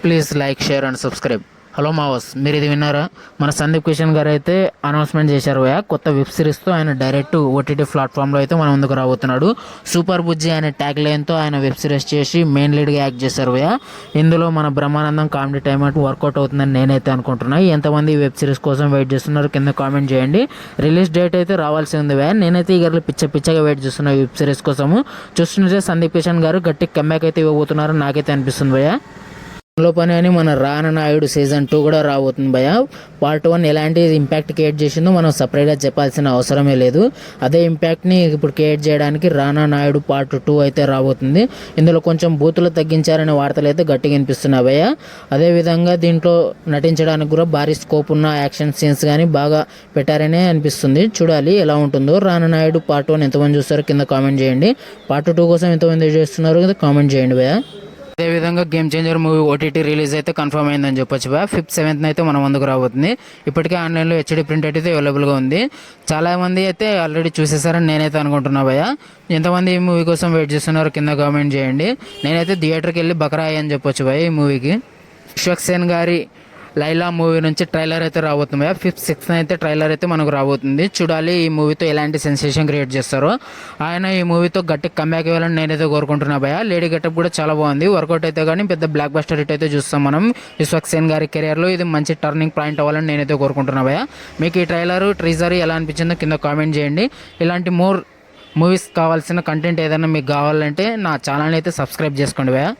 Please like, share and subscribe. Hello మావస్, మీరు ఇది విన్నారా? మన సందీప్ కిషన్ గారు అయితే అనౌన్స్మెంట్ చేశారు భయ్యా, కొత్త వెబ్ సిరీస్తో ఆయన డైరెక్ట్ ఓటీటీ ప్లాట్ఫామ్లో అయితే మన ముందుకు రాబోతున్నాడు. సూపర్ బుజ్జి అనే ట్యాగ్ లైన్తో ఆయన వెబ్ సిరీస్ చేసి మెయిన్ లీడ్గా యాక్ట్ చేశారు భయ్యా. ఇందులో మన బ్రహ్మానందం కామెడీ టైం అటు వర్కౌట్ అవుతుందని నేనైతే అనుకుంటున్నాను. ఎంతమంది వెబ్ సిరీస్ కోసం వెయిట్ చేస్తున్నారు కింద కామెంట్ చేయండి. రిలీజ్ డేట్ అయితే రావాల్సి ఉంది భయ్యా. నేనైతే ఈ పిచ్చగా వెయిట్ చేస్తున్నా వెబ్ సిరీస్ కోసము. చూస్తుంటే సందీప్ కిషన్ గారు గట్టి కమ్బ్యాక్ అయితే ఇవ్వబోతున్నారు నాకైతే అనిపిస్తుంది భయ్యా. లో పని అని మన రానా నాయుడు సీజన్ 2 కూడా రాబోతుంది భయ్య. పార్ట్ 1 ఎలాంటి ఇంపాక్ట్ క్రియేట్ చేసిందో మనం సపరేట్గా చెప్పాల్సిన అవసరమే లేదు. అదే ఇంపాక్ట్ని ఇప్పుడు క్రియేట్ చేయడానికి రానా నాయుడు పార్ట్ 2 అయితే రాబోతుంది. ఇందులో కొంచెం బూతులు తగ్గించారనే వార్తలు అయితే గట్టిగా వినిపిస్తున్నాయి భయ్య. అదేవిధంగా దీంట్లో నటించడానికి కూడా భారీ స్కోప్ ఉన్న యాక్షన్ సీన్స్ కానీ బాగా పెట్టారనే అనిపిస్తుంది. చూడాలి ఎలా ఉంటుందో. రానా నాయుడు పార్ట్ 1 ఎంతమంది చూస్తారో కింద కామెంట్ చేయండి. పార్ట్ 2 కోసం ఎంతమంది చేస్తున్నారు కామెంట్ చేయండి భయ్య. అదేవిధంగా game changer movie OTT release అయితే కన్ఫర్మ్ అయిందని చెప్పొచ్చు భయ్యా. 5th, 7th అయితే మన ముందుకు రాబోతుంది. ఇప్పటికే ఆన్లైన్లో హెచ్డీ ప్రింట్ అయితే అవైలబుల్గా ఉంది. చాలామంది అయితే ఆల్రెడీ చూసేసారని నేనైతే అనుకుంటున్నా భయ్యా. ఎంతమంది ఈ మూవీ కోసం వెయిట్ చేస్తున్నారో కింద కామెంట్ చేయండి. నేనైతే థియేటర్కి వెళ్ళి బకరాయి అని చెప్పొచ్చు భయ్యా ఈ మూవీకి. విశ్వక్ సేన్ గారి లైలా మూవీ నుంచి ట్రైలర్ అయితే రాబోతుంది. 5th, 6th అయితే ట్రైలర్ అయితే మనకు రాబోతుంది. చూడాలి ఈ మూవీతో ఎలాంటి సెన్సేషన్ క్రియేట్ చేస్తారో. ఆయన ఈ మూవీతో గట్టి కమ్బ్యాక్ ఇవ్వాలని నేనైతే కోరుకుంటున్నా భయ్యా. లేడీ గెటప్ కూడా చాలా బాగుంది. వర్కౌట్ అయితే కానీ పెద్ద బ్లాక్ బస్టర్ హిట్ అయితే చూస్తాం మనం. విశ్వక్ సేన్ గారి కెరియర్లో ఇది మంచి టర్నింగ్ పాయింట్ అవ్వాలని నేనైతే కోరుకుంటున్నా భయ్యా. మీకు ఈ ట్రైలరు ట్రీజర్ ఎలా అనిపించిందో కింద కామెంట్ చేయండి. ఇలాంటి మూవీస్ కావాల్సిన కంటెంట్ ఏదైనా మీకు కావాలంటే నా ఛానల్ని అయితే సబ్స్క్రైబ్ చేసుకోండి భయ్యా.